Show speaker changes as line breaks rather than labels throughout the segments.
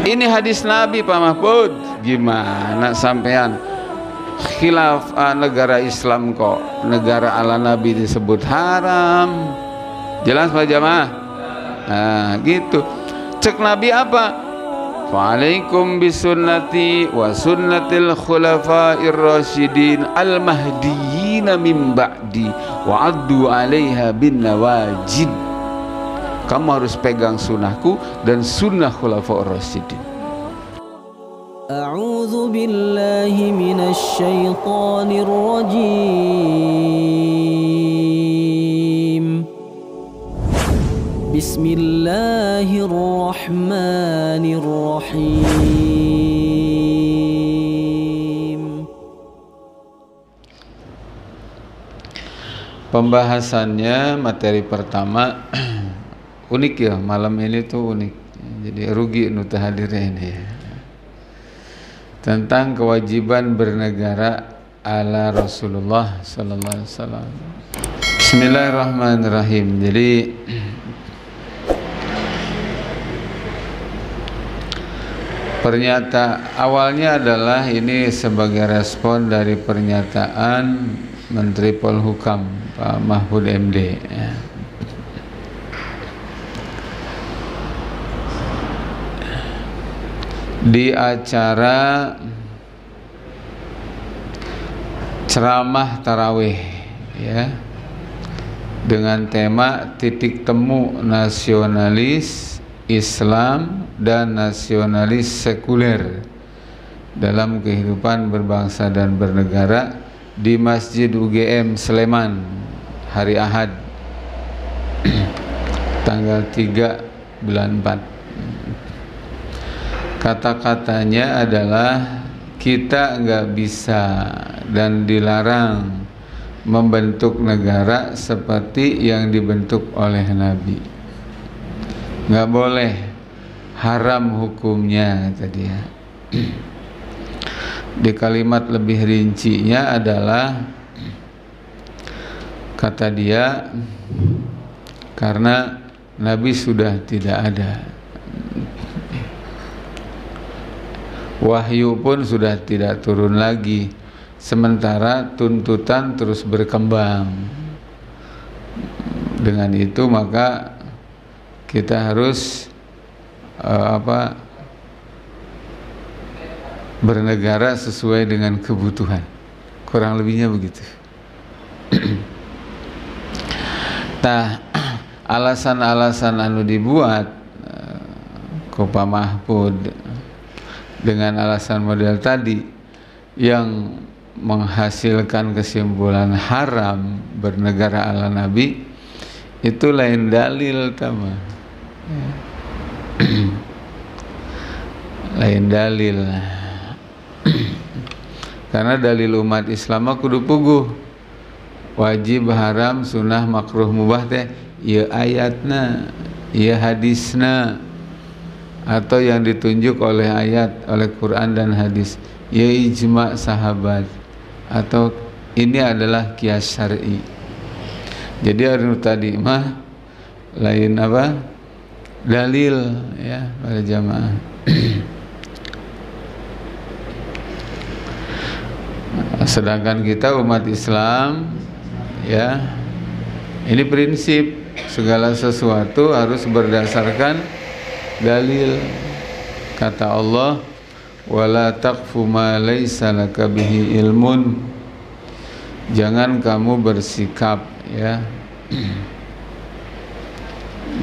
Ini hadis Nabi Pak Mahfud. Gimana sampean khilaf negara Islam kok negara ala Nabi disebut haram? Jelas Pak Jamaah? Nah gitu. Cek Nabi apa? Fa'alaikum bisunnati wa sunnatil khulafa'ir rasyidin al-mahdiyyin min ba'di wa addu 'alaiha bin nawajid. Kamu harus pegang sunnahku dan sunnah khulafa'ir rasyidin.
A'udzu billahi minasy syaithanir rajim. Bismillahirrahmanirrahim.
Pembahasannya materi pertama unik ya, malam ini tuh unik. Jadi rugi nu teu hadirnya ini ya. Tentang kewajiban bernegara ala Rasulullah sallallahu alaihi wasallam. Bismillahirrahmanirrahim. Jadi awalnya adalah ini sebagai respon dari pernyataan Menteri Polhukam Pak Mahfud MD ya. Di acara ceramah tarawih ya, dengan tema titik temu nasionalis Islam dan nasionalis sekuler dalam kehidupan berbangsa dan bernegara di Masjid UGM Sleman hari Ahad tanggal 3 bulan 4. Kata-katanya adalah kita nggak bisa dan dilarang membentuk negara seperti yang dibentuk oleh Nabi. Nggak boleh, haram hukumnya tadi ya. Di kalimat lebih rincinya adalah kata dia karena Nabi sudah tidak ada, wahyu pun sudah tidak turun lagi, sementara tuntutan terus berkembang. Dengan itu maka kita harus bernegara sesuai dengan kebutuhan, kurang lebihnya begitu. Nah, alasan-alasan anu dibuat Pak Mahfud dengan alasan model tadi yang menghasilkan kesimpulan haram bernegara ala Nabi itu lain dalil tama. Lain dalil. Karena dalil umat Islam kudu puguh. Wajib, haram, sunnah, makruh, mubah teh ieu ayatna, ieu hadisna, atau yang ditunjuk oleh ayat, oleh Quran dan hadis, ieu ijma sahabat, atau ini adalah qiyas syar'i. Jadi anu tadi mah lain apa? Dalil ya para jamaah. Sedangkan kita umat Islam ya, ini prinsip segala sesuatu harus berdasarkan dalil. Kata Allah, wala taqfu ma laisa laka bihi ilmun. Jangan kamu bersikap ya,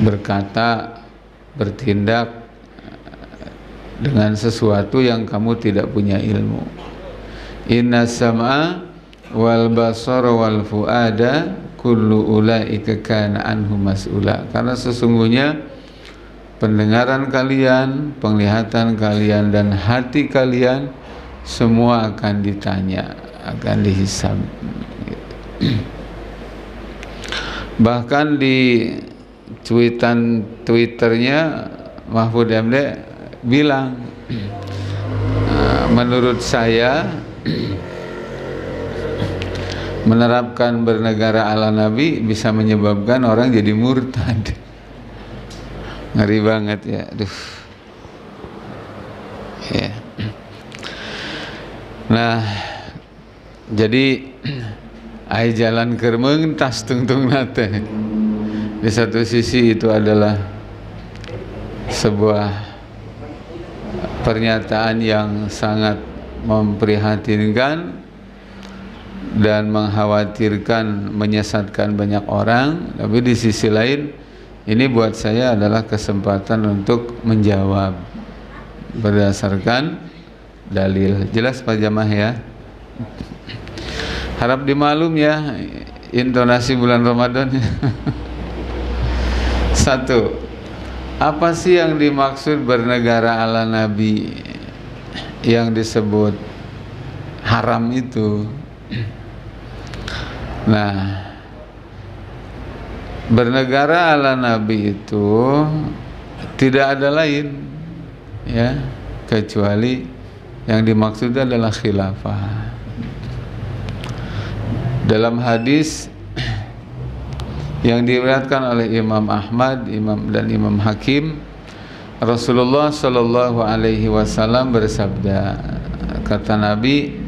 berkata, bertindak dengan sesuatu yang kamu tidak punya ilmu. Inna sam'a wal basara wal fuada kullu ulaika kana anhu mas'ula. Karena sesungguhnya pendengaran kalian, penglihatan kalian, dan hati kalian semua akan ditanya, akan dihisab. Bahkan di Twitternya Mahfud MD bilang, menurut saya menerapkan bernegara ala Nabi bisa menyebabkan orang jadi murtad. Ngeri banget ya. Aduh. Ya. Nah, jadi ai jalan kermeng tas tungtung nate. Di satu sisi itu adalah sebuah pernyataan yang sangat memprihatinkan dan mengkhawatirkan, menyesatkan banyak orang. Tapi di sisi lain, ini buat saya adalah kesempatan untuk menjawab berdasarkan dalil. Jelas Pak Jamaah ya? Harap dimaklum ya intonasi bulan Ramadan. Satu, apa sih yang dimaksud bernegara ala Nabi yang disebut haram itu? Nah, bernegara ala Nabi itu tidak ada lain ya kecuali yang dimaksud adalah khilafah. Dalam hadis yang diriwayatkan oleh Imam Ahmad, Imam Hakim, Rasulullah Shallallahu Alaihi Wasallam bersabda, kata Nabi,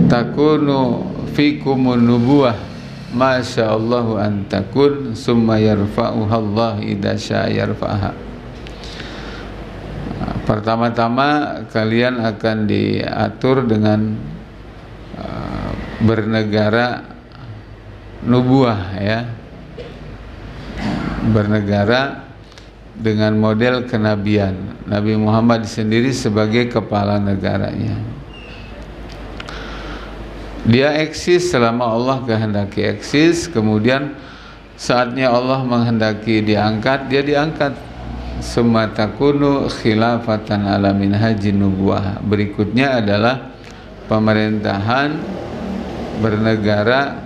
takunu fikumun nubuwah masya Allahu an takun summa yarfa'uha Allah idza syaa yarfa'ha. Pertama-tama kalian akan diatur dengan bernegara nubuah ya, bernegara dengan model kenabian. Nabi Muhammad sendiri sebagai kepala negaranya. Dia eksis selama Allah kehendaki eksis, kemudian saatnya Allah menghendaki diangkat, dia diangkat. Summa takunu khilafatan ala minhajin nubuwah. Berikutnya adalah pemerintahan bernegara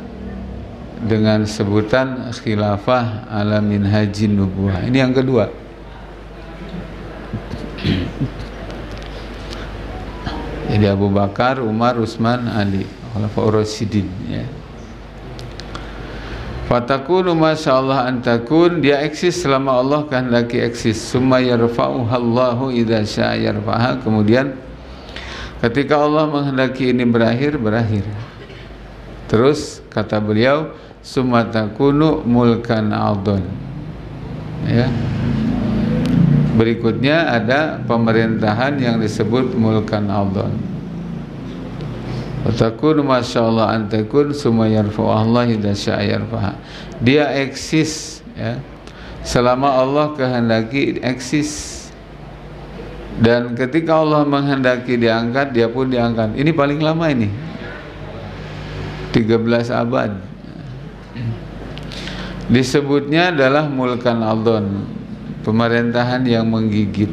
dengan sebutan khilafah ala minhajin nubuwah. Ini yang kedua. Jadi Abu Bakar, Umar, Utsman, Ali, Khulafaur Rasyidin ya. Fatakunu masyaallah antakun, dia eksis selama Allah kehendaki eksis. Summa yarfa'uha Allahu idza syaa yarfa'ha. Kemudian ketika Allah menghendaki ini berakhir. Terus kata beliau, summa takunu mulkan adon ya. Berikutnya ada pemerintahan yang disebut mulkan adon. Fatakunu masyaallah antakun summa yarfa'u Allah idza syaa yarfa'ha. Dia eksis ya selama Allah kehendaki eksis, dan ketika Allah menghendaki diangkat, dia pun diangkat. Ini paling lama ini 13 abad. Disebutnya adalah mulkan aldon, pemerintahan yang menggigit.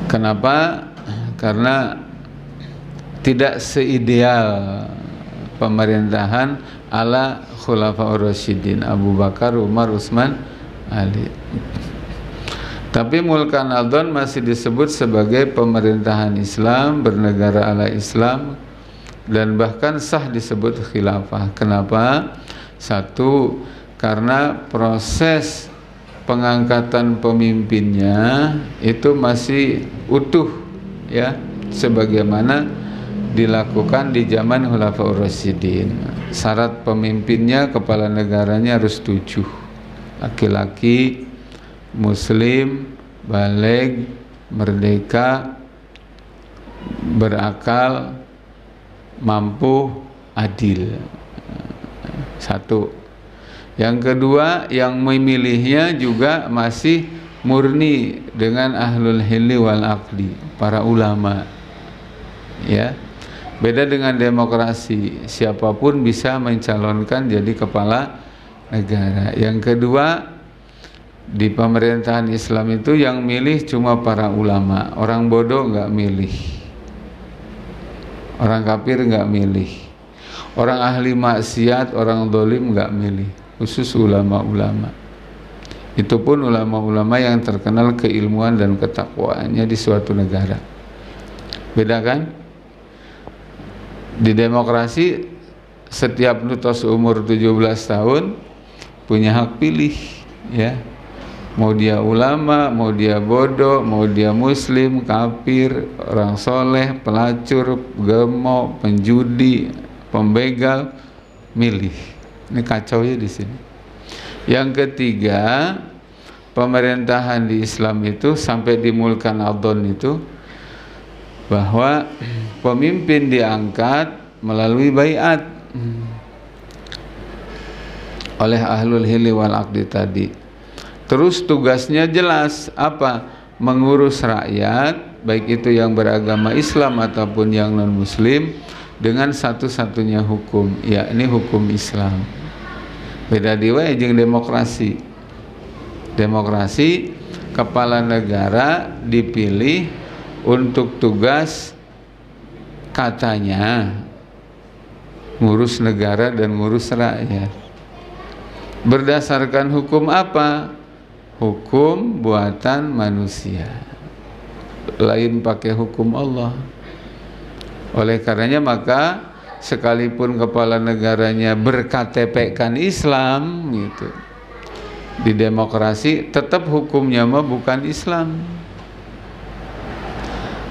Kenapa? Karena tidak seideal pemerintahan ala Khulafaur Rasyidin, Abu Bakar, Umar, Utsman, Ali. Tapi mulkan aldon masih disebut sebagai pemerintahan Islam, bernegara ala Islam, dan bahkan sah disebut khilafah. Kenapa? Satu, karena proses pengangkatan pemimpinnya itu masih utuh ya, sebagaimana dilakukan di zaman Khulafaur Rasyidin. Syarat pemimpinnya, kepala negaranya harus 7, laki-laki, muslim, baligh, merdeka, berakal, mampu, adil. Satu. Yang kedua, yang memilihnya juga masih murni dengan ahlul hilli wal aqdi, para ulama ya. Beda dengan demokrasi, siapapun bisa mencalonkan jadi kepala negara. Yang kedua, di pemerintahan Islam itu yang milih cuma para ulama. Orang bodoh nggak milih, orang kafir nggak milih, orang ahli maksiat, orang dolim nggak milih, khusus ulama-ulama. Itu pun ulama-ulama yang terkenal keilmuan dan ketakwaannya di suatu negara. Beda kan? Di demokrasi setiap nutos umur 17 tahun punya hak pilih ya. Mau dia ulama, mau dia bodoh, mau dia muslim, kafir, orang soleh, pelacur, gemuk, penjudi, pembegal, milih. Ini kacau ya di sini. Yang ketiga, pemerintahan di Islam itu sampai di Mulkan Adon itu bahwa pemimpin diangkat melalui baiat oleh ahlul hilli wal aqdi tadi. Terus tugasnya jelas apa? Mengurus rakyat, baik itu yang beragama Islam ataupun yang non muslim, dengan satu-satunya hukum, yakni hukum Islam. Beda dewa jeung demokrasi. Demokrasi, kepala negara dipilih untuk tugas katanya ngurus negara dan ngurus rakyat. Berdasarkan hukum apa? Hukum buatan manusia, lain pakai hukum Allah. Oleh karenanya maka sekalipun kepala negaranya berKTP-kan Islam gitu, di demokrasi tetap hukumnya mah bukan Islam.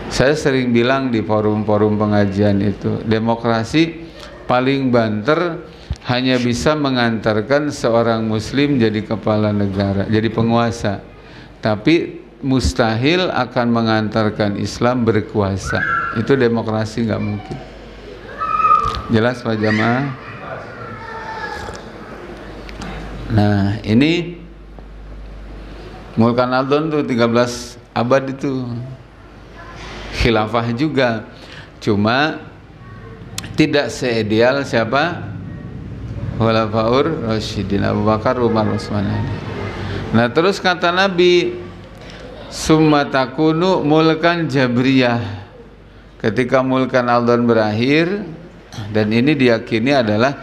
Saya sering bilang di forum-forum pengajian itu, demokrasi paling banter hanya bisa mengantarkan seorang muslim jadi kepala negara, jadi penguasa, tapi mustahil akan mengantarkan Islam berkuasa. Itu demokrasi nggak mungkin. Jelas Pak Jamaah? Nah ini Mulkan Adon tuh 13 abad itu khilafah juga, cuma tidak seideal siapa? Khulafaur Rasyidin, Abu Bakar, Umar, Utsman, Ali. Nah terus kata Nabi, summa takunu mulkan jabriyah. Ketika Mulkan Adon berakhir, dan ini diyakini adalah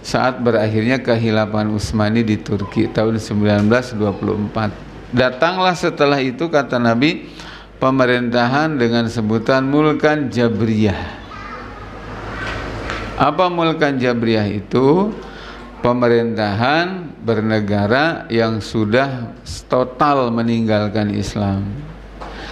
saat berakhirnya kekhilafan Utsmani di Turki tahun 1924. Datanglah setelah itu kata Nabi pemerintahan dengan sebutan Mulkan Jabriyah. Apa Mulkan Jabriyah itu? Pemerintahan bernegara yang sudah total meninggalkan Islam.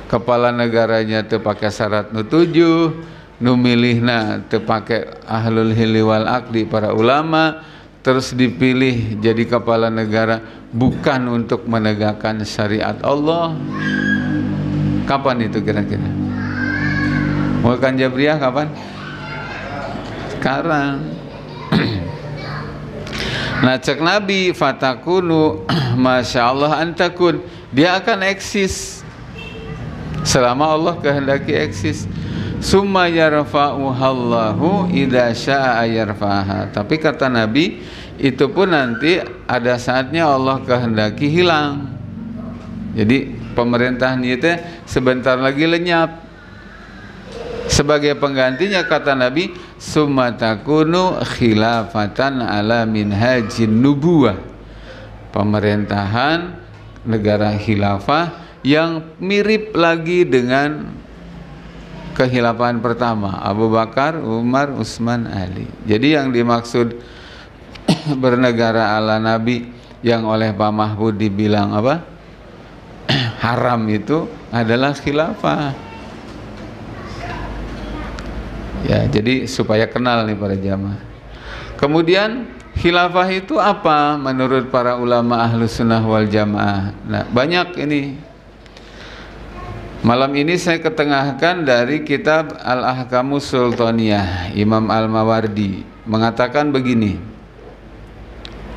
Kepala negaranya teu pakai syarat nu 7, nu milihna teu pakai ahlul hilli wal aqdi para ulama, terus dipilih jadi kepala negara bukan untuk menegakkan syariat Allah. Kapan itu kira-kira? Mulkan Jabriyah kapan? Sekarang. Nah cek Nabi fatakunu masya Allah antakun, dia akan eksis selama Allah kehendaki eksis. Summa yarfa'uhallahu idza syaa yarfa'ha. Tapi kata Nabi itu pun nanti ada saatnya Allah kehendaki hilang. Jadi pemerintahan itu sebentar lagi lenyap. Sebagai penggantinya kata Nabi, summa takunu khilafatan ala minhajin nubuwah. Pemerintahan negara khilafah yang mirip lagi dengan kekhilafan pertama, Abu Bakar, Umar, Utsman, Ali. Jadi yang dimaksud bernegara ala Nabi yang oleh Pak Mahfud dibilang apa? Haram itu adalah khilafah. Ya, jadi supaya kenal nih para jamaah. Kemudian khilafah itu apa menurut para ulama Ahlus Sunnah wal Jamaah? Nah, banyak ini. Malam ini saya ketengahkan dari kitab Al-Ahkamus Sultaniyah, Imam Al-Mawardi mengatakan begini.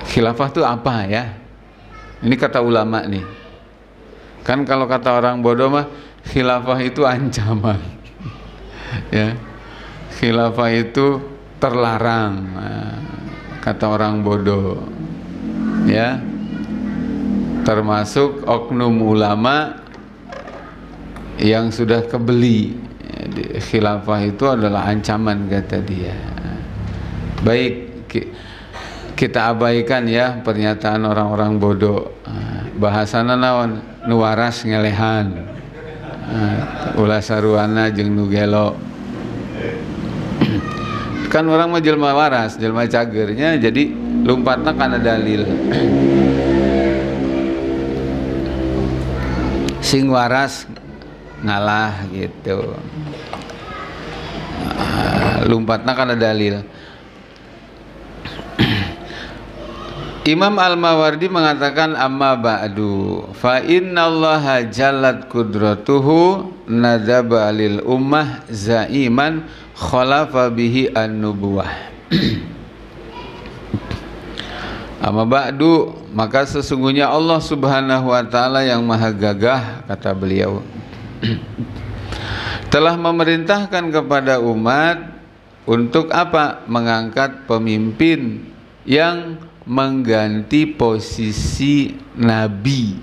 Khilafah itu apa ya? Ini kata ulama nih. Kan kalau kata orang bodoh mah khilafah itu ancaman. Ya. Khilafah itu terlarang, kata orang bodoh, ya, termasuk oknum ulama yang sudah kebeli. Khilafah itu adalah ancaman kata dia. Baik, kita abaikan ya pernyataan orang-orang bodoh. Bahasana naon nu waras ngelehan, ulah saruana jeung nu gelo. Kan orang mah jelma waras, jelma cagernya, jadi lompatna karena dalil. sing waras ngalah gitu. Lumpatna kana dalil. Imam Al-Mawardi mengatakan amma ba'du fa innallaha jallat qudratuhu nadaba lil ummah zaiman khalafa bihi an-nubuwah. Amma ba'du, maka sesungguhnya Allah Subhanahu wa taala yang maha gagah, kata beliau, telah memerintahkan kepada umat untuk apa? Mengangkat pemimpin yang mengganti posisi Nabi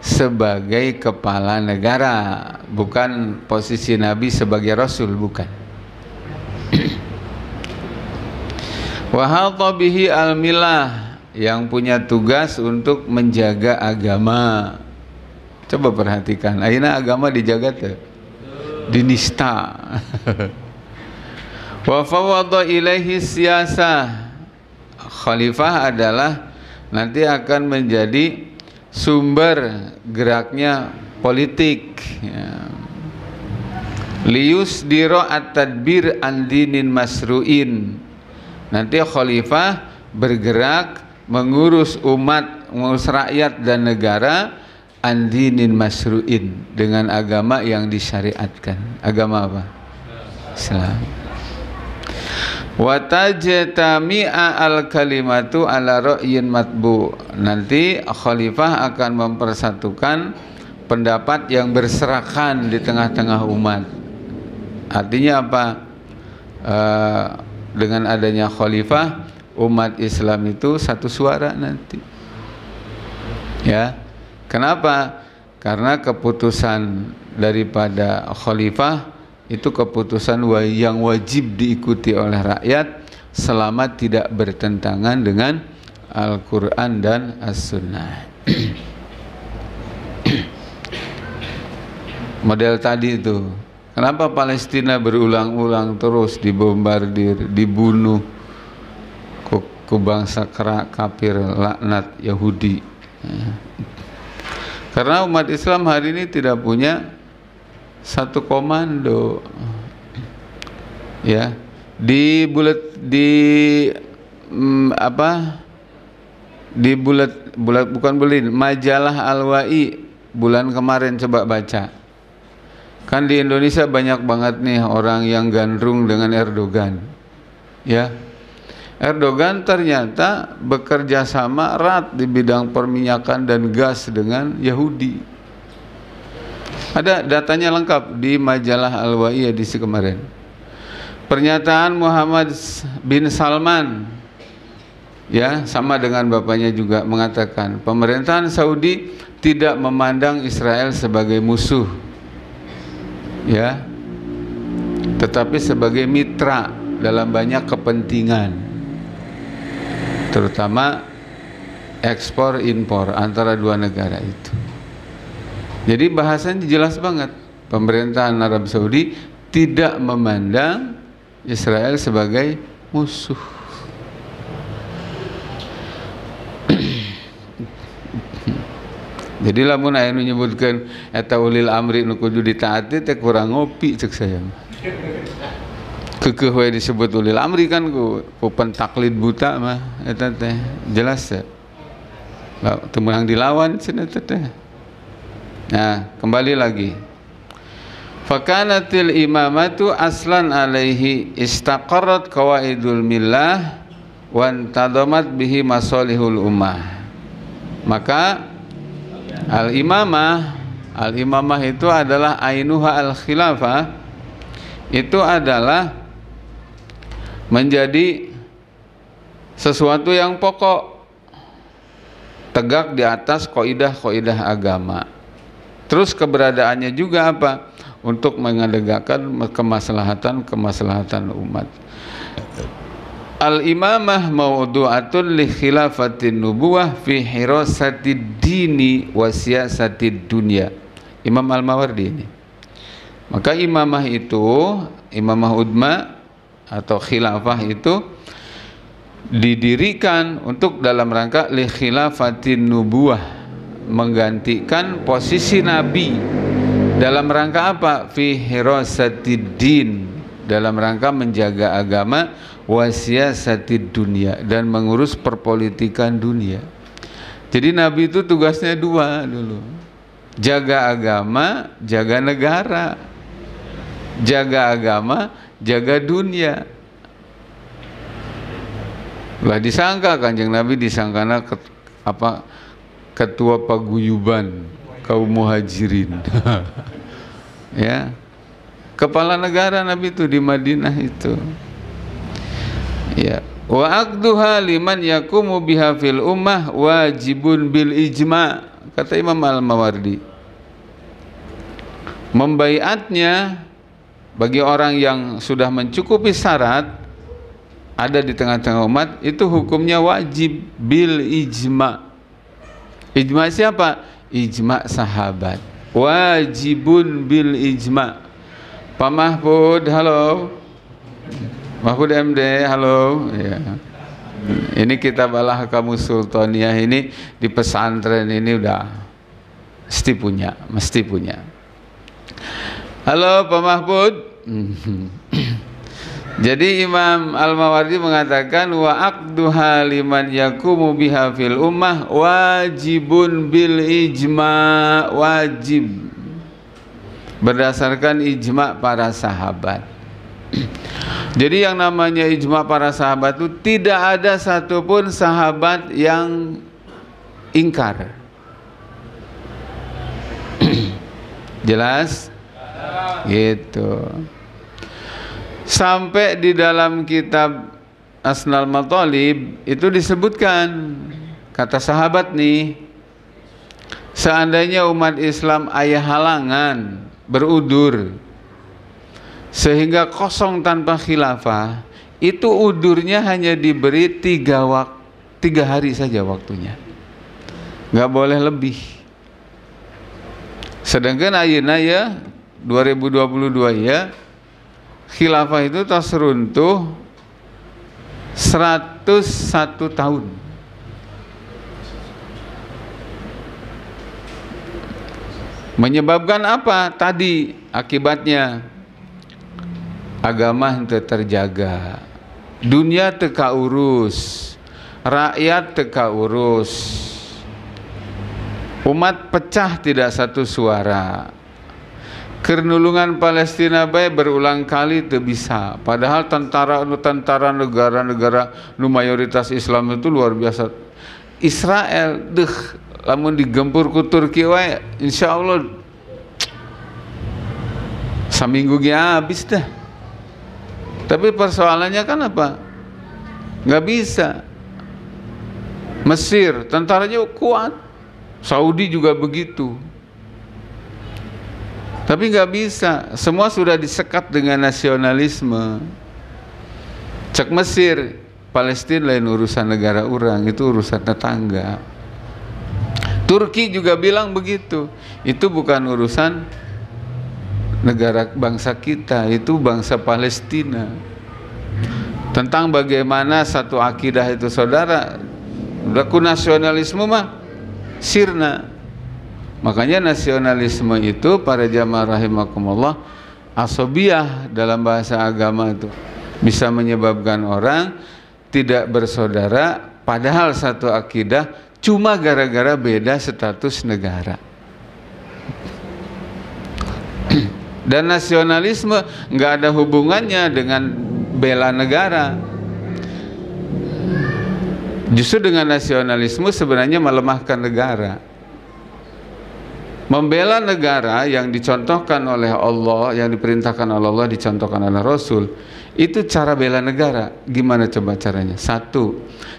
sebagai kepala negara, bukan posisi Nabi sebagai Rasul, bukan. Wa hadha bihi al-milah, yang punya tugas untuk menjaga agama. Coba perhatikan, ayeuna agama dijaga teh, dinista. Wa fawwadha ilaihi siyasah, khalifah adalah nanti akan menjadi sumber geraknya politik, ya. Lius diro at-tadbir an dinin masruin, nanti khalifah bergerak mengurus umat, mengurus rakyat dan negara an dinin masruin, dengan agama yang disyariatkan. Agama apa? Islam. Wa tajtami'a al-kalimatu ala ra'yin matbu, nanti khalifah akan mempersatukan pendapat yang berserakan di tengah-tengah umat. Artinya apa? Dengan adanya khalifah, umat Islam itu satu suara nanti. Ya. Kenapa? Karena keputusan daripada khalifah itu keputusan yang wajib diikuti oleh rakyat selama tidak bertentangan dengan Al-Quran dan As-Sunnah. Model tadi itu, kenapa Palestina berulang-ulang terus dibombardir, dibunuh ku bangsa kafir laknat Yahudi? Karena umat Islam hari ini tidak punya satu komando, ya. Di majalah Al-Wa'i bulan kemarin, coba baca. Kan di Indonesia banyak banget nih orang yang gandrung dengan Erdogan, ya. Erdogan ternyata bekerja sama erat di bidang perminyakan dan gas dengan Yahudi. Ada datanya lengkap di majalah Al-Wa'i edisi kemarin. Pernyataan Muhammad bin Salman, ya, sama dengan bapaknya juga, mengatakan pemerintahan Saudi tidak memandang Israel sebagai musuh, ya, tetapi sebagai mitra dalam banyak kepentingan, terutama ekspor impor antara dua negara itu. Jadi bahasanya jelas banget, pemerintahan Arab Saudi tidak memandang Israel sebagai musuh. Jadi lamun aya nu nyebutkeun eta ulil amri nu kudu ditaati teh kurang ngopi cek saya. Keukeuh we disebut ulil amri kan ku pentaklid buta mah eta teh jelas teh. Teu meunang dilawan cenah teh. Nah, kembali lagi. Fakanatil imamatu aslan alaihi istaqarrat qawaidul millah wa antadamat bihi masalihul ummah. Maka al-imamah itu adalah ainuha al-khilafah, itu adalah menjadi sesuatu yang pokok, tegak di atas kaidah-kaidah agama. Terus keberadaannya juga apa? Untuk menegakkan kemaslahatan umat. Al-imamah mawdu'atun li khilafatin nubuwah fi hirasatid dini wa siyasatid dunya. Imam Al-Mawardi ini. Maka imamah itu, imamah udma atau khilafah itu didirikan untuk dalam rangka li khilafatin nubuwah, menggantikan posisi Nabi dalam rangka apa? Fi hirasatiddin, dalam rangka menjaga agama, wasiyasatid dunia, dan mengurus perpolitikan dunia. Jadi Nabi itu tugasnya dua dulu, jaga agama, jaga negara. Jaga agama, jaga dunia. Lah disangka Kanjeng Nabi disangkana ketua paguyuban kaum muhajirin. Ya. Kepala negara Nabi itu di Madinah itu. Ya. Wa aqduha liman yakumu biha fil ummah wajibun bil ijma', kata Imam Al-Mawardi. Membaiatnya bagi orang yang sudah mencukupi syarat ada di tengah-tengah umat itu hukumnya wajib bil ijma'. Ijma' siapa? Ijma' sahabat. Wajibun bil ijma'. Pak Mahfud, halo. Mahfud MD, halo. Ya. Ini kitab Al-Ahkamus Sultaniyah ini di pesantren ini udah mesti punya. Halo Pak Mahfud. Jadi Imam Al-Mawardi mengatakan wa aqduha liman yakumu biha fil ummah wajibun bil ijma', wajib berdasarkan ijma' para sahabat. Jadi yang namanya ijma' para sahabat itu tidak ada satupun sahabat yang ingkar. Jelas? Gitu. Sampai di dalam kitab Asnal Matalib itu disebutkan, kata sahabat nih, seandainya umat Islam aya halangan berudur sehingga kosong tanpa khilafah, itu udurnya hanya diberi 3 hari saja waktunya, nggak boleh lebih. Sedangkan ayeuna ya 2022 ya khilafah itu tas runtuh 101 tahun. Menyebabkan apa? Tadi akibatnya agama henteu terjaga, dunia teka urus, rakyat teka urus, umat pecah tidak satu suara. Kernulungan Palestina bae berulang kali teu bisa. Padahal tentara negara-negara nu mayoritas Islam itu luar biasa. Israel lamun digempur ku Turki wae insyaallah saminggu ge habis dah. Tapi persoalannya kan apa? Nggak bisa. Mesir tentaranya kuat, Saudi juga begitu. Tapi nggak bisa, semua sudah disekat dengan nasionalisme. Cek Mesir, Palestina lain urusan negara orang, itu urusan tetangga. Turki juga bilang begitu, itu bukan urusan negara bangsa kita, itu bangsa Palestina. Tentang bagaimana satu akidah itu saudara, berlaku nasionalisme mah sirna. Makanya nasionalisme itu para jamaah rahimakumullah, asobiyah dalam bahasa agama itu bisa menyebabkan orang tidak bersaudara padahal satu akidah cuma gara-gara beda status negara. Dan nasionalisme nggak ada hubungannya dengan bela negara. Justru dengan nasionalisme sebenarnya melemahkan negara. Membela negara yang dicontohkan oleh Allah, yang diperintahkan oleh Allah, dicontohkan oleh Rasul, itu cara bela negara. Gimana coba caranya? 1,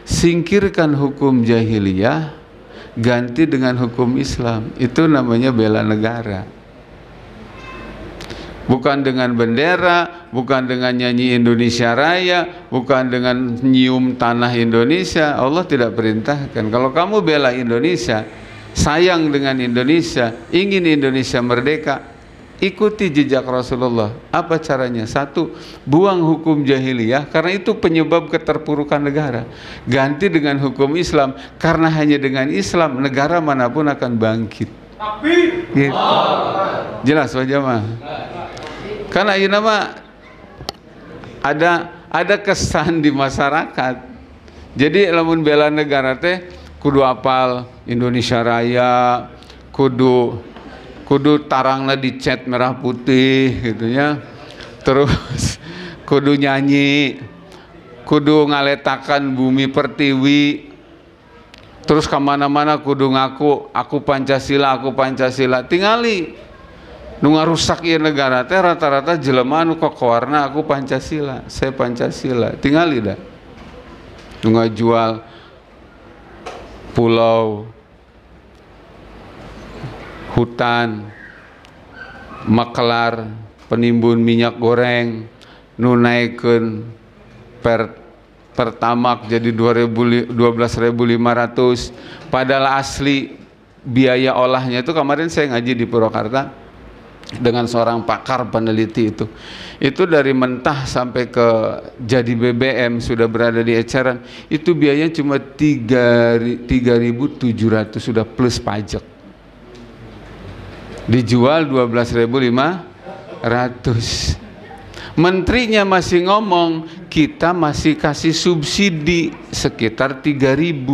singkirkan hukum jahiliyah, ganti dengan hukum Islam. Itu namanya bela negara. Bukan dengan bendera, bukan dengan nyanyi Indonesia Raya, bukan dengan nyium tanah Indonesia. Allah tidak perintahkan. Kalau kamu bela Indonesia, sayang dengan Indonesia, ingin Indonesia merdeka, ikuti jejak Rasulullah. Apa caranya? Satu, buang hukum jahiliyah karena itu penyebab keterpurukan negara. Ganti dengan hukum Islam karena hanya dengan Islam negara manapun akan bangkit. Gitu. Jelas Pak Jamaah? Karena ini nama ada kesan di masyarakat. Jadi lamun bela negara teh kudu apal Indonesia Raya, kudu tarangna dicat merah putih gitu ya. Terus kudu nyanyi, kudu ngaletakan bumi pertiwi. Terus kemana-mana kudu ngaku aku Pancasila, aku Pancasila. Tingali nu ngarusak ieu negara teh rata-rata jelema nu kokoarna aku Pancasila, saya Pancasila. Tingali dah. Nu ngajual pulau, hutan, makelar, penimbun minyak goreng, nu naikeun pertamak jadi 12.500, padahal asli biaya olahnya itu kemarin saya ngaji di Purwakarta dengan seorang pakar peneliti itu dari mentah sampai ke jadi BBM sudah berada di eceran itu biayanya cuma 3.700 sudah plus pajak, dijual 12.500. Menterinya masih ngomong kita masih kasih subsidi sekitar 3.000,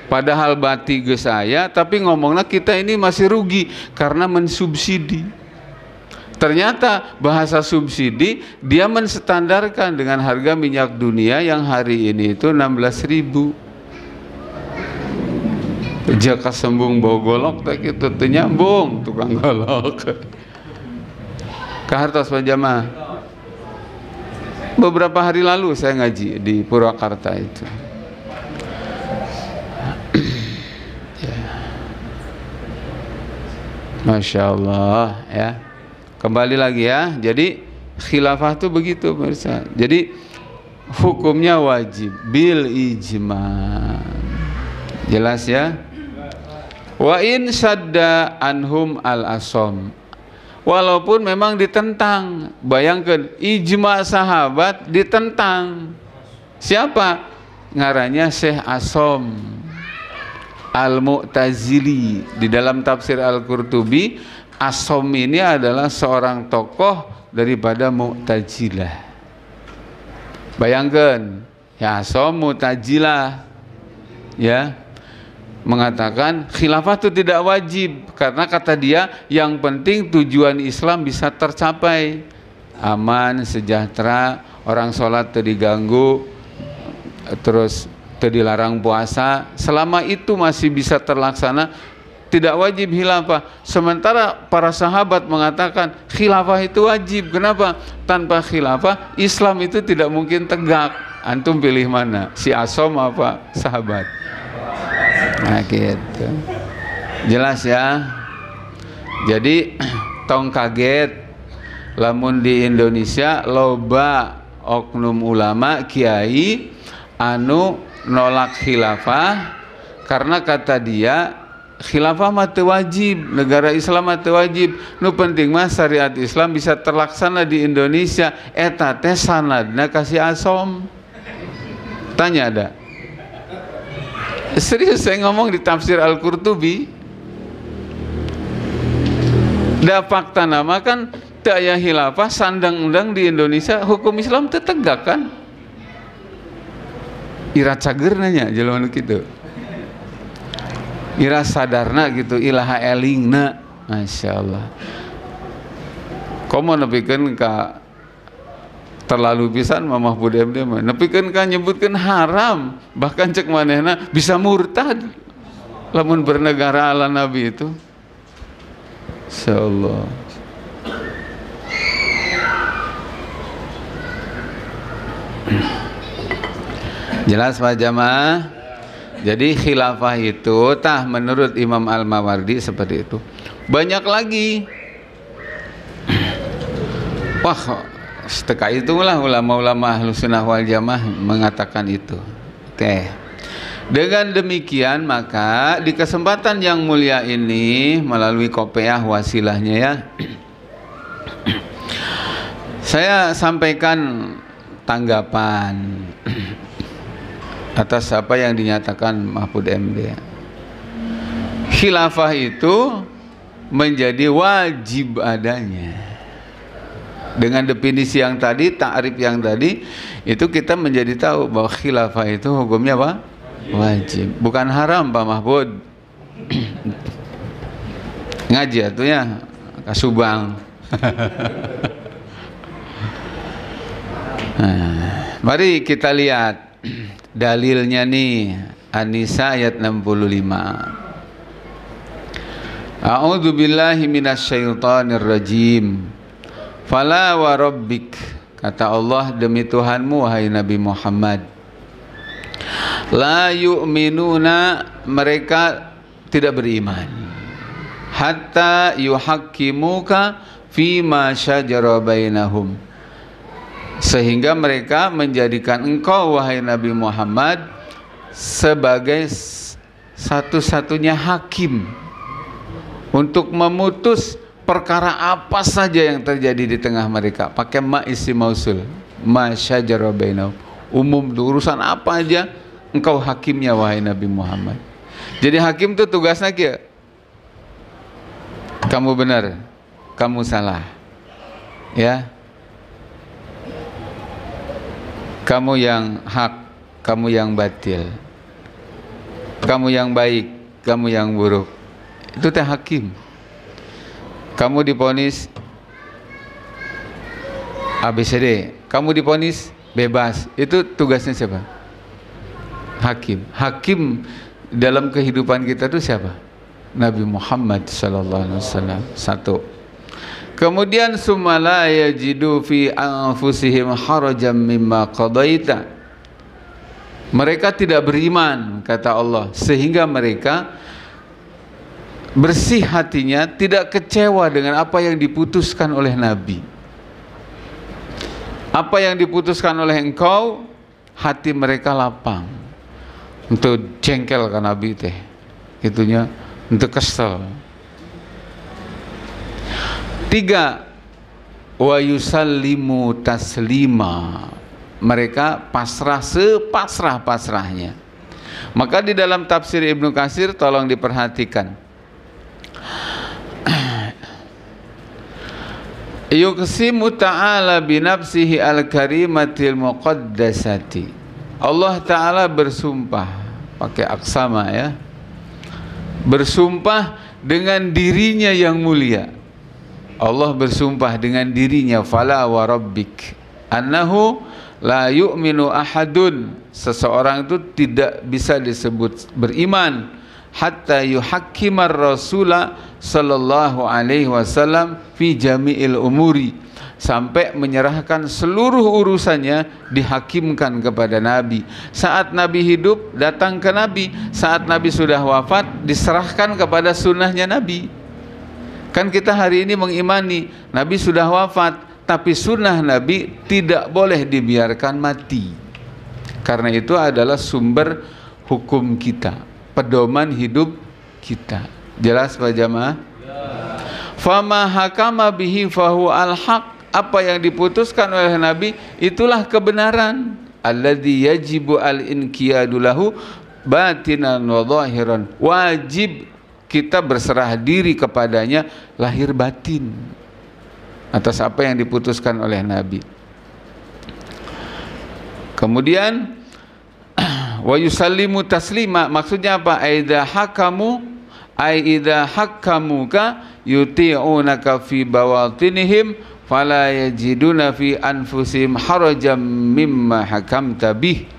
padahal bati ge saya tapi ngomongnya kita ini masih rugi karena mensubsidi. Ternyata bahasa subsidi dia menstandarkan dengan harga minyak dunia yang hari ini itu 16.000. Jaka sembung bau golok tak itu nyambung tukang golok. Kahartos Pak Jamaah. Beberapa hari lalu saya ngaji di Purwakarta itu. Ya. Masya Allah ya. Kembali lagi ya. Jadi khilafah itu begitu pemirsa. Jadi hukumnya wajib bil ijma. Jelas ya. Wa in sadda anhum al asom. Walaupun memang ditentang, bayangkan ijma sahabat ditentang. Siapa? Ngarannya Syekh Asom Al-Mu'tazili. Di dalam tafsir Al-Qurtubi, Asom ini adalah seorang tokoh daripada Mu'tazilah. Bayangkan, ya Asom Mu'tazilah, ya. Mengatakan khilafah itu tidak wajib karena kata dia yang penting tujuan Islam bisa tercapai, aman, sejahtera, orang sholat tidak diganggu, terus tidak dilarang puasa, selama itu masih bisa terlaksana tidak wajib khilafah. Sementara para sahabat mengatakan khilafah itu wajib. Kenapa? Tanpa khilafah Islam itu tidak mungkin tegak. Antum pilih mana? Si Asom apa sahabat? Nah gitu. Jelas ya. Jadi tong kaget lamun di Indonesia loba oknum ulama kiai anu nolak khilafah karena kata dia khilafah mah teu wajib, negara Islam mah teu wajib, nu penting mah syariat Islam bisa terlaksana di Indonesia. Eta teh sanadna kasih Asom. Tanya ada. Serius saya ngomong di tafsir Al-Qurtubi. Da fakta nama kan teu aya khilafah sandang-undang di Indonesia, hukum Islam teu tegak kan? Ira cager nanya jelema nu kitu. Ira sadarna gitu, ilaha elingna, Masya Allah. Komo nepikeun ka terlalu pisan Mamah Budem dia mah. Nepikeun ka nyebutkeun haram, bahkan cek manehna bisa murtad lamun bernegara ala Nabi itu. Insyaallah. Jelas Pak Jamaah? Jadi khilafah itu tah menurut Imam Al-Mawardi seperti itu. Banyak lagi. Wah, seteka itulah ulama-ulama Ahlussunnah wal Jamaah mengatakan itu. Oke. Dengan demikian maka di kesempatan yang mulia ini melalui kopiah wasilahnya ya, Saya sampaikan tanggapan atas apa yang dinyatakan Mahfud MD. Khilafah itu menjadi wajib adanya. Dengan definisi yang tadi, ta'rif yang tadi, itu kita menjadi tahu bahwa khilafah itu hukumnya apa? Wajib, bukan haram Pak Mahfud. Ngaji atunya kasubang. Nah, mari kita lihat dalilnya nih, An-Nisa ayat 65. A'udzu billahi minasyaitonir rajim. Fala wa rabbik, kata Allah, demi Tuhanmu wahai Nabi Muhammad, la yu'minuna, mereka tidak beriman, hatta yuhaqqimuka fima syajara bainahum, sehingga mereka menjadikan engkau wahai Nabi Muhammad sebagai satu-satunya hakim untuk memutus perkara apa saja yang terjadi di tengah mereka. Pakai ma isi mausul, ma syajara bainahum, umum, urusan apa aja engkau hakimnya wahai Nabi Muhammad. Jadi hakim itu tugasnya kia, kamu benar, kamu salah, ya, kamu yang hak, kamu yang batil, kamu yang baik, kamu yang buruk. Itu teh hakim. Kamu divonis ABCD, kamu divonis bebas, itu tugasnya siapa? Hakim. Hakim dalam kehidupan kita itu siapa? Nabi Muhammad sallallahu alaihi wasallam. Satu. Kemudian sumala yajidu fi anfusihim harajan mimma qadaita. Mereka tidak beriman, kata Allah, sehingga mereka bersih hatinya, tidak kecewa dengan apa yang diputuskan oleh Nabi. Apa yang diputuskan oleh engkau, hati mereka lapang. Untuk jengkel ke Nabi teh, gitunya, untuk kesel. 3, wa yusallimu taslima, mereka pasrah sepasrah-pasrahnya. Maka di dalam tafsir Ibnu Katsir tolong diperhatikan, yuqsimu ta'ala binafsihi al-karimatil muqaddasati. Allah Ta'ala bersumpah, pakai aksama ya, bersumpah dengan dirinya yang mulia. Allah bersumpah dengan dirinya, fala wa rabbik annahu la yu'minu ahadun, seseorang itu tidak bisa disebut beriman hatta yuhakkimar rasula sallallahu alaihi wasallam fi jami'il umuri, sampai menyerahkan seluruh urusannya dihakimkan kepada Nabi. Saat Nabi hidup datang ke Nabi, saat Nabi sudah wafat diserahkan kepada sunnahnya Nabi. Kan kita hari ini mengimani Nabi sudah wafat, tapi sunnah Nabi tidak boleh dibiarkan mati. Karena itu adalah sumber hukum kita, pedoman hidup kita. Jelas Pak Jamaah? Fama hakama bihi fahu al-haq, apa yang diputuskan oleh Nabi itulah kebenaran. Alladzi yajibu al-inqiyadu lahu batinan wa zahiran, wajib kita berserah diri kepadanya lahir batin atas apa yang diputuskan oleh Nabi. Kemudian wa yusallimu taslima, maksudnya apa? Aidha hakamu ai idza hakamuka yuti'unaka fi bawatinihim fala yajiduna fi anfusihim harajan mimma hakamta bih.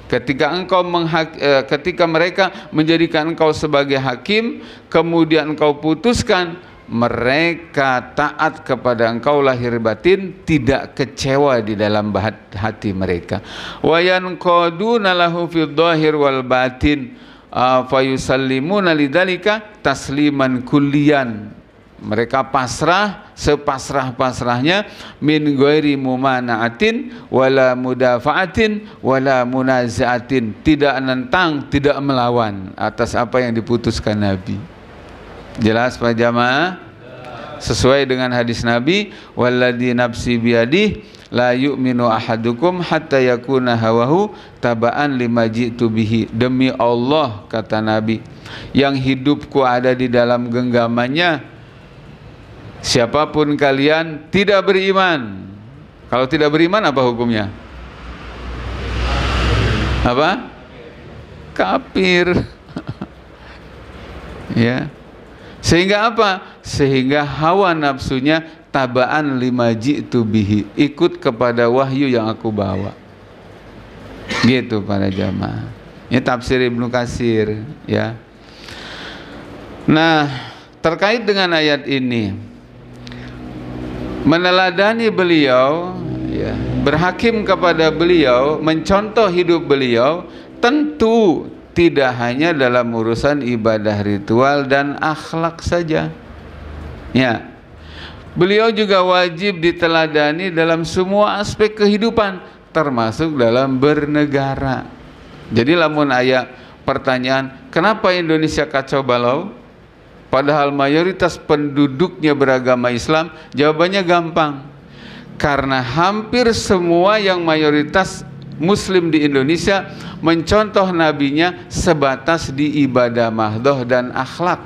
Ketika mereka menjadikan engkau sebagai hakim, kemudian engkau putuskan, mereka taat kepada engkau lahir batin, tidak kecewa di dalam hati mereka. Wa yanqaduna lahu fid dhahir wal batin fayusallimuna lidzalika tasliman kulliyan. Mereka pasrah sepasrah-pasrahnya, min ghairi mumana'atin wala mudafa'atin wala munaza'atin, tidak nentang, tidak melawan atas apa yang diputuskan Nabi. Jelas Pak Jamaah? Sesuai dengan hadis Nabi, walladzi nafsi biyadih la yu'minu ahadukum hatta yakuna hawahu taba'an lima ji'tu bihi. Demi Allah, kata Nabi, yang hidupku ada di dalam genggamannya, siapapun kalian tidak beriman. Kalau tidak beriman apa hukumnya? Apa? Kafir. Ya. Sehingga apa? Sehingga hawa nafsunya tabaan lima ji'tu bihi, ikut kepada wahyu yang aku bawa. Gitu para jamaah. Ini tafsir Ibnu Katsir, ya. Nah, terkait dengan ayat ini, meneladani beliau, ya, berhakim kepada beliau, mencontoh hidup beliau, tentu tidak hanya dalam urusan ibadah ritual dan akhlak saja. Ya, beliau juga wajib diteladani dalam semua aspek kehidupan, termasuk dalam bernegara. Jadi lamun aya pertanyaan, kenapa Indonesia kacau balau? Padahal mayoritas penduduknya beragama Islam, jawabannya gampang. Karena hampir semua yang mayoritas Muslim di Indonesia mencontoh nabinya sebatas di ibadah mahdoh dan akhlak,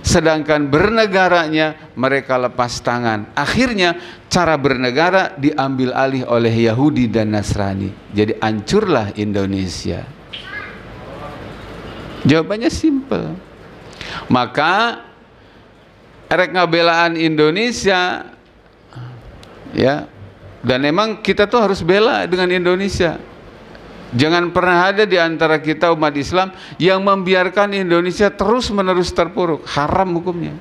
sedangkan bernegaranya mereka lepas tangan. Akhirnya cara bernegara diambil alih oleh Yahudi dan Nasrani. Jadi hancurlah Indonesia. Jawabannya simple. Maka erek ngabelaan Indonesia, ya, dan memang kita tuh harus bela dengan Indonesia. Jangan pernah ada di antara kita umat Islam yang membiarkan Indonesia terus-menerus terpuruk. Haram hukumnya.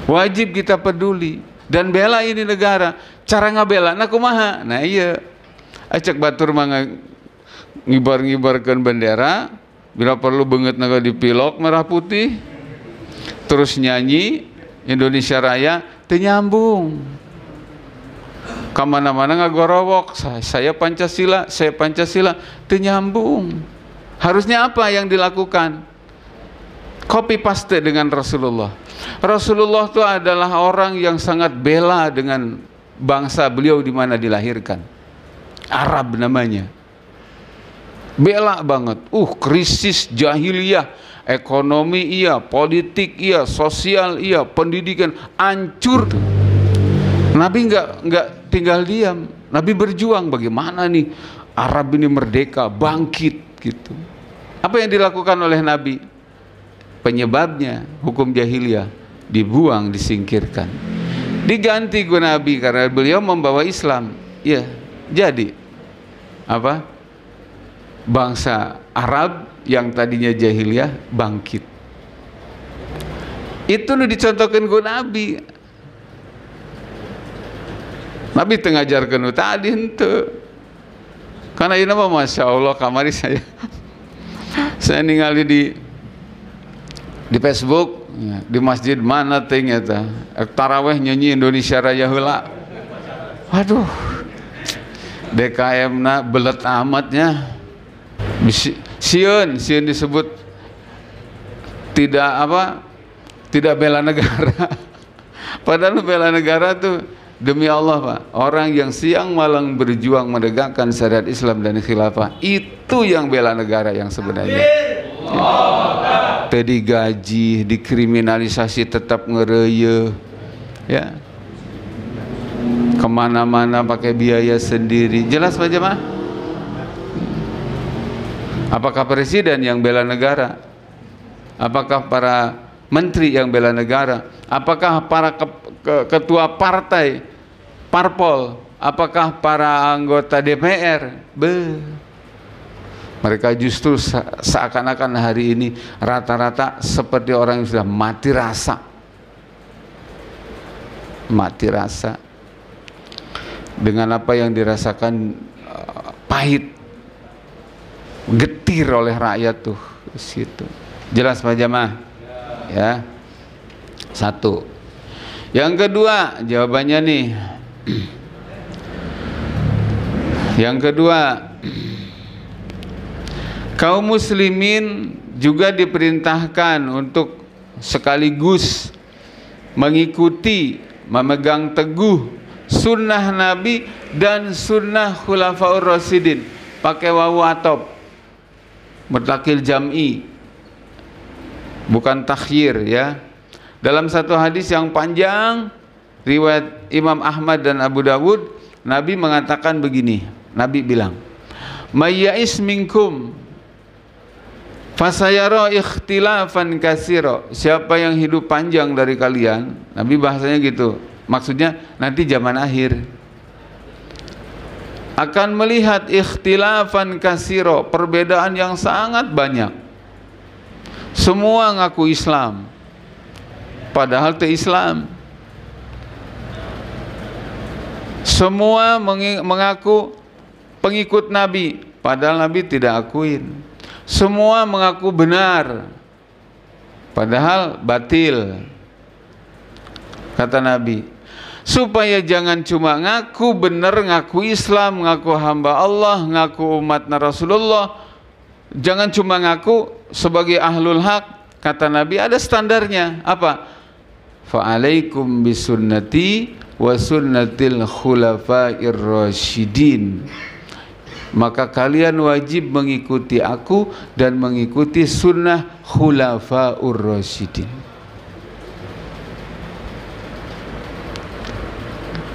Wajib kita peduli dan bela ini negara. Cara ngabela, nah kumaha? Nah iya, acak batur mah ngibar-ngibarkan bendera, bila perlu banget naga dipilok merah putih, terus nyanyi Indonesia Raya, teu nyambung. Kamana-mana ngagorowok, saya Pancasila, teu nyambung. Harusnya apa yang dilakukan? Copy paste dengan Rasulullah. Rasulullah itu adalah orang yang sangat bela dengan bangsa beliau di mana dilahirkan. Arab namanya. Bela banget. Krisis jahiliyah, ekonomi iya, politik iya, sosial iya, pendidikan hancur. Nabi nggak tinggal diam. Nabi berjuang bagaimana nih Arab ini merdeka, bangkit gitu. Apa yang dilakukan oleh Nabi? Penyebabnya hukum jahiliyah dibuang, disingkirkan. Diganti ke Nabi karena beliau membawa Islam. Ya, jadi apa? Bangsa Arab yang tadinya jahiliyah bangkit. Itu nu dicontohkan ku Nabi. Nabi tengajarkan tadi henteu. Karena ini mah masya Allah, kamari saya ningali di Facebook, ya, di masjid mana ting eta taraweh nyanyi Indonesia Raya heula. Waduh, DKM na belet amatnya. Sieun disebut tidak bela negara. Padahal bela negara tuh demi Allah Pak, orang yang siang malam berjuang menegakkan syariat Islam dan khilafah, itu yang bela negara yang sebenarnya. Tadi gaji, dikriminalisasi tetap ngereye, ya, kemana-mana pakai biaya sendiri. Jelas Pak Jemaah? Apakah presiden yang bela negara? Apakah para menteri yang bela negara? Apakah para ketua partai, parpol? Apakah para anggota DPR? Mereka justru seakan-akan hari ini rata-rata seperti orang yang sudah mati rasa. Mati rasa dengan apa yang dirasakan, pahit, getir oleh rakyat tuh situ. Jelas Pak Jamaah? Ya. Satu. Yang kedua, jawabannya nih. Yang kedua, kaum muslimin juga diperintahkan untuk sekaligus mengikuti, memegang teguh sunnah Nabi dan sunnah Khulafaur Rasyidin. Pakai wawu atop, mutlaqil jam'i, bukan takhyir ya. Dalam satu hadis yang panjang riwayat Imam Ahmad dan Abu Dawud, Nabi mengatakan begini. Nabi bilang, "Mayya'is minkum fasayara ikhtilafan katsira." Siapa yang hidup panjang dari kalian, Nabi bahasanya gitu. Maksudnya nanti zaman akhir akan melihat ikhtilafan katsira, perbedaan yang sangat banyak. Semua ngaku Islam, padahal teu Islam. Semua mengaku pengikut Nabi, padahal Nabi tidak akuin. Semua mengaku benar, padahal batil. Kata Nabi, supaya jangan cuma ngaku benar, ngaku Islam, ngaku hamba Allah, ngaku umat Rasulullah, jangan cuma ngaku sebagai ahlul haq. Kata Nabi ada standarnya. Apa? Fa'alaikum bisunnati wa sunnatil khulafair rasyidin. Maka kalian wajib mengikuti aku dan mengikuti sunnah khulafaur rasyidin.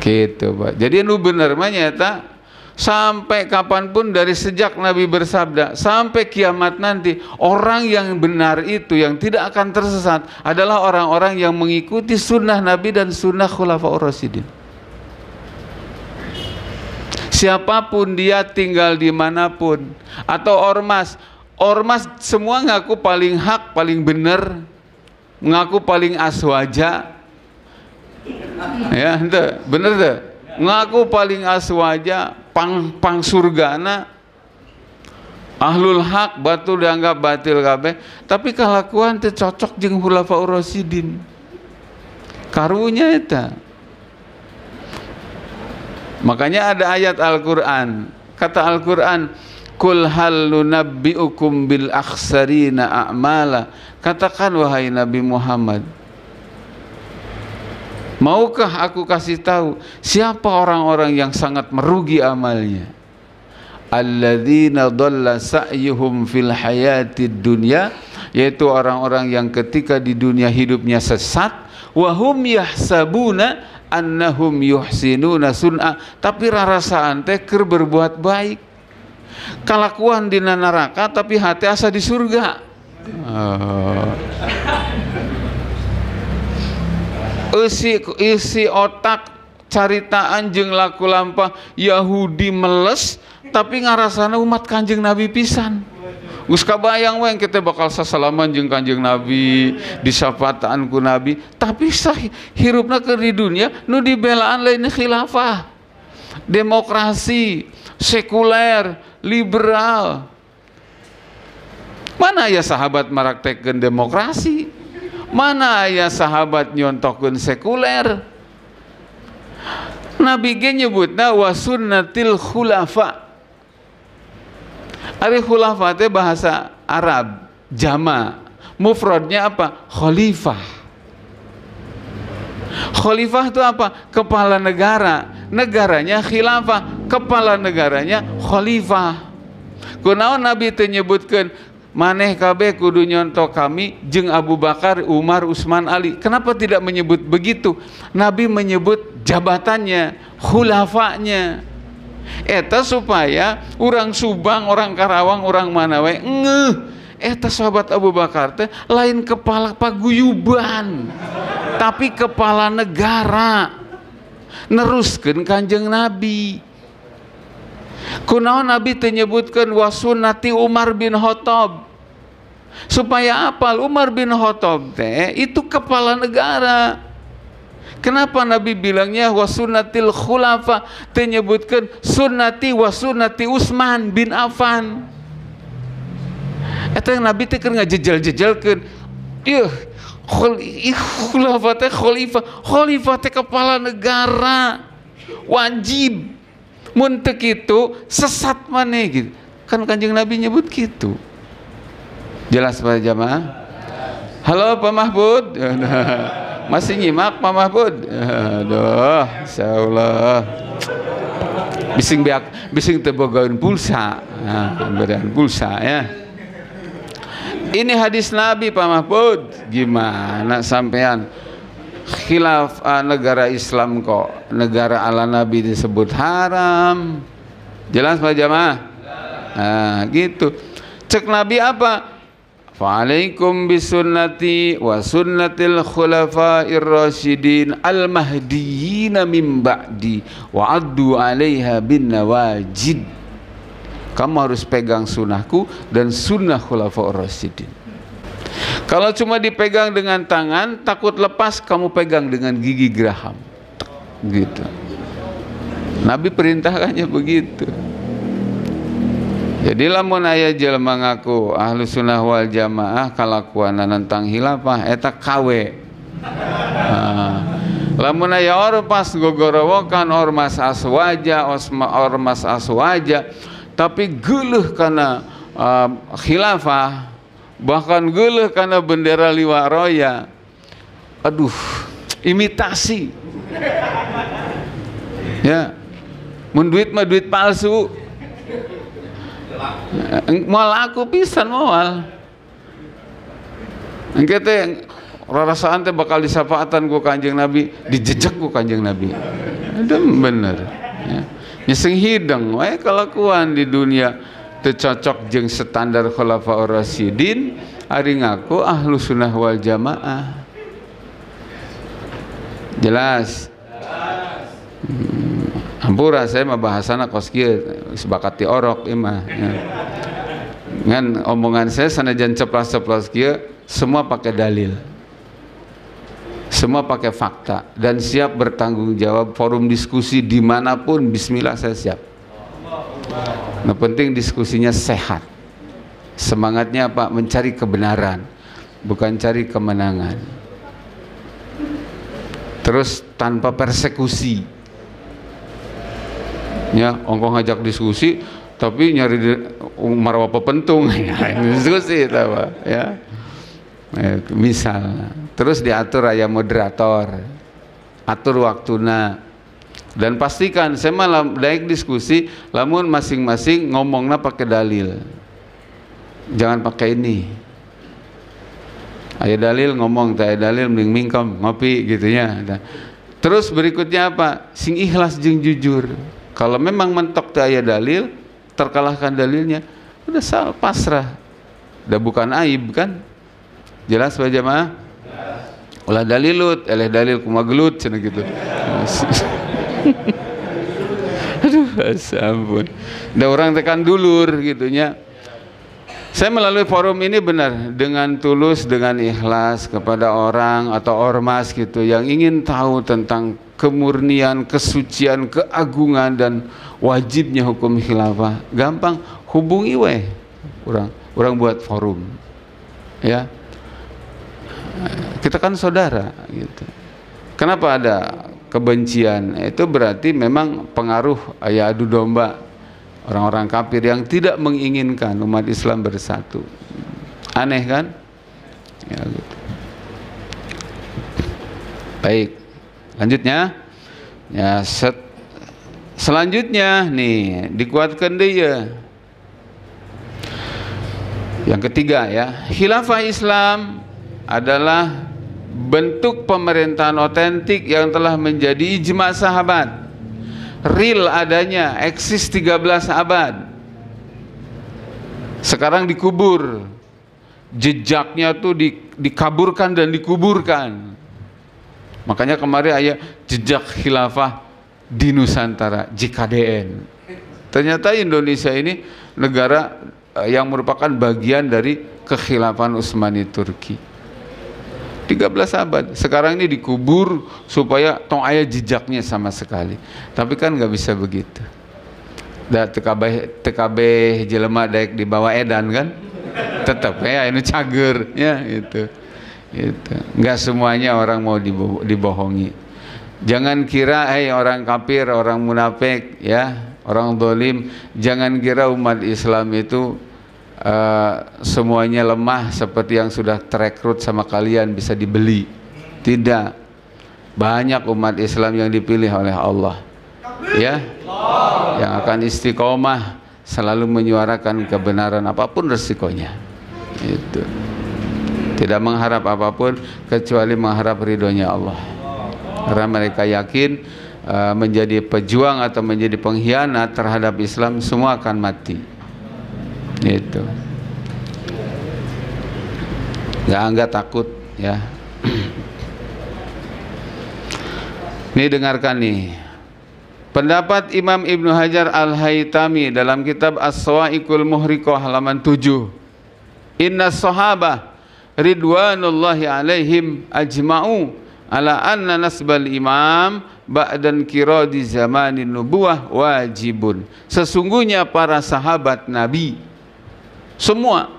Gitu Pak. Jadi nu bener mah nyata sampai kapanpun, dari sejak Nabi bersabda sampai kiamat nanti, orang yang benar itu, yang tidak akan tersesat adalah orang-orang yang mengikuti sunnah Nabi dan sunnah Khulafaur Rasyidin. Siapapun dia, tinggal dimanapun, atau ormas semua ngaku paling hak, paling benar, ngaku paling aswaja, ya, ente, bener deh, ngaku paling aswaja, pang surgana, ahlul hak, batu dianggap batil kabeh, tapi kalakuan teu cocok jeung Khulafaur Rasyidin. Karunya eta. Makanya ada ayat Al-Qur'an. Kata Al-Qur'an, "Qul hal nunabbi'ukum bil akhsarina a'mala." Katakan wahai Nabi Muhammad, maukah aku kasih tahu siapa orang-orang yang sangat merugi amalnya? Alladzina dhalla sa'yuhum fil hayatid dunya, yaitu orang-orang yang ketika di dunia hidupnya sesat, wa hum yahsabuna annahum yuhsinuna sun'a, tapi rarasaan teh keur berbuat baik. Kalakuan dina neraka tapi hati asa di surga. Isi otak caritaan jeung laku lampah Yahudi meles, tapi ngarasana umat Kanjeng Nabi pisan. Geus kabayang we kita bakal sasalaman jeung Kanjeng Nabi, disyafaatan ku Nabi, tapi hirupna keur di dunia nu dibelaan lain khilafah, demokrasi, sekuler, liberal. Mana aya sahabat maraktekeun demokrasi? Mana aya sahabat nyontokeun sekuler? Nabi ge nyebutna wa sunnatil khulafa. Ari khulafa teh bahasa Arab, jama. Mufradnya apa? Khalifah. Khalifah itu apa? Kepala negara. Negaranya khilafah, kepala negaranya khalifah. Kunaon Nabi teh nyebutkeun maneh kabeh kudu nyontok kami jeung Abu Bakar, Umar, Utsman, Ali. Kenapa tidak menyebut begitu? Nabi menyebut jabatannya, khulafanya. Eta supaya orang Subang, orang Karawang, orang mana we ngeuh eta sahabat Abu Bakar teh lain kepala paguyuban, tapi kepala negara, neruskeun Kanjeng Nabi. Kunaon Nabi teh nyebutkeun wa sunnati Umar bin Khattab, supaya apal Umar bin Khattab teh itu kepala negara. Kenapa Nabi bilangnya wa sunnatil khulafa, teh nyebutkeun sunnati wa sunnati Utsman bin Affan. Eta Nabi teh keur ngajejel-jejelkeun ieu khulafa teh khalifah teh kepala negara, wajib. Mun teu kitu sesat maneh gitu. Kan Kanjeng Nabi nyebut gitu. Jelas para jamaah? Halo Pak Mahfud. Masih nyimak Pak Mahfud? Aduh, insyaallah. Bising tebogaun pulsa. Nah, berian pulsa ya. Ini hadis Nabi Pak Mahfud. Gimana sampean? Khilaf negara Islam kok negara ala Nabi disebut haram. Jelas Pak Jamaah? Nah, gitu. Cek Nabi apa? Fa'alaikum bisunnati wa sunnatil khulafa'ir rasyidin al-mahdiyyin min ba'di wa addu 'alaiha bin nawajid. Kamu harus pegang sunnahku dan sunnah khulafa'ur rasyidin. Kalau cuma dipegang dengan tangan, takut lepas, kamu pegang dengan gigi geraham. Gitu. Nabi perintahkannya begitu. Jadi lamun aya jelema ngaku ahlu sunnah wal jamaah kalakuana nentang hilafah eta kawe. Lamun aya ormas gogorowokan ormas aswaja tapi geuleuh kana khilafah, bahkan geuleuh kana bendera liwaroya. Aduh, imitasi. Ya. Mun duit mah duit palsu. Moal aku pisan moal. Engke teh rarasaan teh bakal disafaatan ku Kanjeng Nabi, dijejek ku Kanjeng Nabi. Ada bener. Ya. Nyeseng hidang wae kalakuan di dunia teu cocok jeung standar khulafaur rasyidin, ari ngaku ahlu sunnah wal jamaah. Jelas? Hampura saya mah bahasana kos kieu sebakati orok ieu mah. Ya. Ngan omongan saya sanajan ceplas-ceplos kieu semua pakai dalil. Semua pakai fakta dan siap bertanggung jawab forum diskusi dimanapun, bismillah saya siap. Nah penting diskusinya sehat. Semangatnya apa? Mencari kebenaran, bukan cari kemenangan. Terus tanpa persekusi. Ya, ongkong ngajak diskusi tapi nyari marwah pepentung diskusi apa ya. Misal terus diatur aya moderator, atur waktuna, dan pastikan saya malah daek diskusi lamun masing-masing ngomongna pakai dalil, jangan pakai ini aya dalil ngomong, tak aya dalil mending mingkem ngopi gitunya. Terus berikutnya apa? Sing ikhlas jeung jujur. Kalau memang mentok tak aya dalil, terkalahkan dalilnya, udah salah pasrah, udah bukan aib kan? Jelas Pak Jamaah? Ulah dalilut, eleh dalil kumagelut cenah gitu. Aduh, ampun. Da orang tekan dulur gitunya. Saya melalui forum ini benar dengan tulus, dengan ikhlas kepada orang atau ormas gitu yang ingin tahu tentang kemurnian, kesucian, keagungan dan wajibnya hukum khilafah. Gampang, hubungi weh. Orang buat forum. Ya. Kita kan saudara gitu. Kenapa ada kebencian? Itu berarti memang pengaruh ya adu domba orang-orang kafir yang tidak menginginkan umat Islam bersatu. Aneh kan? Ya, gitu. Baik, lanjutnya ya, selanjutnya nih dikuatkan dia. Yang ketiga ya, khilafah Islam adalah bentuk pemerintahan otentik yang telah menjadi ijma sahabat, real adanya, eksis 13 abad, sekarang dikubur, jejaknya tuh dikaburkan dan dikuburkan. Makanya kemarin ayat jejak khilafah di Nusantara, JKDN. Ternyata Indonesia ini negara yang merupakan bagian dari kekhilafan Utsmani Turki. 13 abad, sekarang ini dikubur supaya tong aya jejaknya sama sekali. Tapi kan nggak bisa begitu. Da TKB jelema daek di bawah edan kan, tetap ya ini cager ya itu. Nggak semuanya orang mau dibohongi. Jangan kira orang kafir, orang munafik ya, orang dolim. Jangan kira umat Islam itu semuanya lemah seperti yang sudah terekrut sama kalian bisa dibeli. Tidak. Banyak umat Islam yang dipilih oleh Allah, ya, yang akan istiqomah selalu menyuarakan kebenaran apapun resikonya. Itu tidak mengharap apapun kecuali mengharap ridhonya Allah, karena mereka yakin menjadi pejuang atau menjadi pengkhianat terhadap Islam semua akan mati. Itu nggak takut, ya. Nih dengarkan nih pendapat Imam Ibnu Hajar Al-Haytami dalam kitab As-Sawa'iqul Muhriqah halaman 7. Inna sahabah ridwanullahi alaihim ajma'u ala anna nasbal imam ba'dan kiradi zamanin nubuwah wajibun. Sesungguhnya para sahabat Nabi semua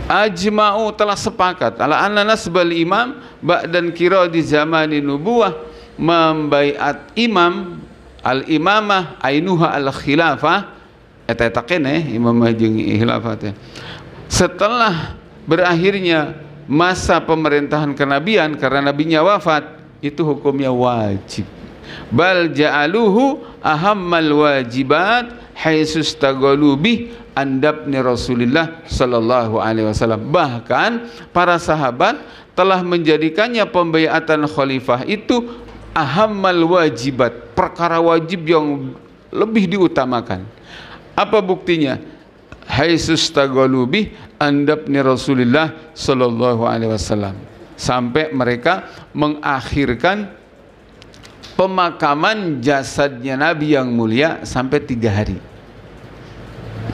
ajma'u telah sepakat ala anna nasbal imam ba'dan kiradi zamanin nubuwah, membaiat imam al-imamah ainuha al-khilafah eta takene imamah jeung khilafah teh setelah berakhirnya masa pemerintahan kenabian karena nabinya wafat, itu hukumnya wajib. Bal ja'aluhu ahammal wajibat haitsu istaghalu bih andabni Rasulullah sallallahu alaihi wasallam. Bahkan para sahabat telah menjadikannya pembaiatan khalifah itu ahammal wajibat, perkara wajib yang lebih diutamakan. Apa buktinya? Haitsu istaghalu bih andabni Rasulullah sallallahu alaihi wasallam, sampai mereka mengakhirkan pemakaman jasadnya Nabi yang mulia sampai 3 hari.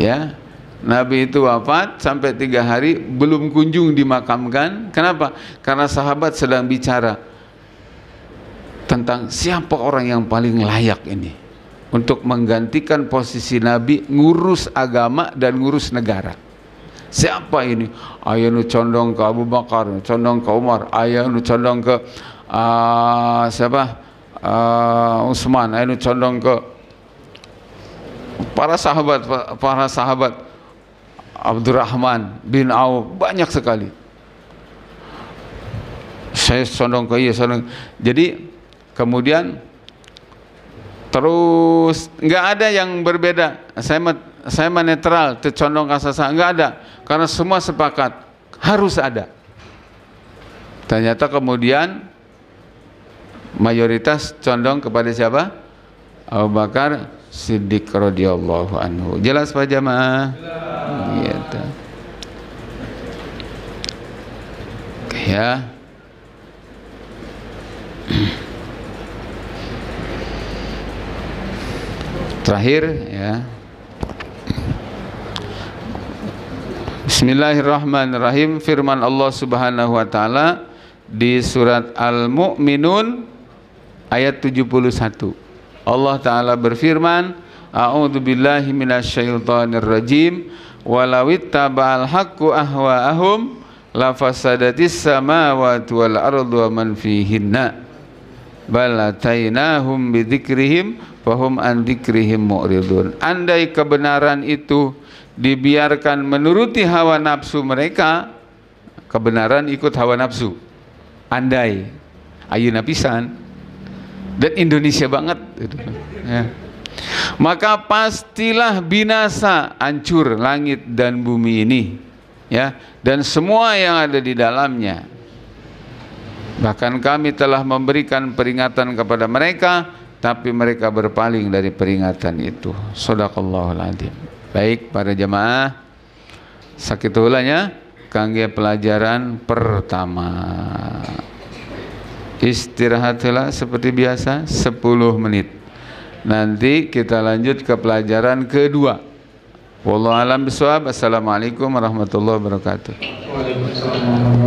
Ya, Nabi itu wafat sampai 3 hari belum kunjung dimakamkan. Kenapa? Karena sahabat sedang bicara tentang siapa orang yang paling layak ini untuk menggantikan posisi Nabi, ngurus agama dan ngurus negara. Siapa ini? Aya nu condong ke Abu Bakar, condong ke Umar, aya nu condong ke siapa? Utsman, aya nu condong ke para sahabat Abdurrahman bin Auf, banyak sekali. Saya condong ke jadi kemudian terus nggak ada yang berbeda. Saya netral, tercondong kasasa, nggak ada, karena semua sepakat harus ada. Ternyata kemudian mayoritas condong kepada siapa? Abu Bakar Siddiq radhiyallahu anhu. Jelas Pak Jamaah? Gitu. Ya. Terakhir, ya. Bismillahirrahmanirrahim. Firman Allah Subhanahu wa taala di surat Al-Mu'minun ayat 71. Allah taala berfirman, a'udzubillahi minasyaitonir rajim, walau ittaba'al haqqu ahwa'ahum lafasadatis samawati wal ardu wa man fihinna bal atainahum bidzikrihim fahum an dzikrihim mu'ridun. Andai kebenaran itu dibiarkan menuruti hawa nafsu mereka, kebenaran ikut hawa nafsu. Andai ayeuna pisan dan Indonesia banget gitu. Ya. Maka pastilah binasa, hancur langit dan bumi ini, ya, dan semua yang ada di dalamnya. Bahkan kami telah memberikan peringatan kepada mereka, tapi mereka berpaling dari peringatan itu. Shadaqallahul adzim. Baik para jamaah, sakitulanya kangge pelajaran pertama. Istirahatlah seperti biasa 10 menit. Nanti kita lanjut ke pelajaran kedua. Wallahu a'lam bishawab. Assalamualaikum warahmatullahi wabarakatuh. Waalaikumsalam.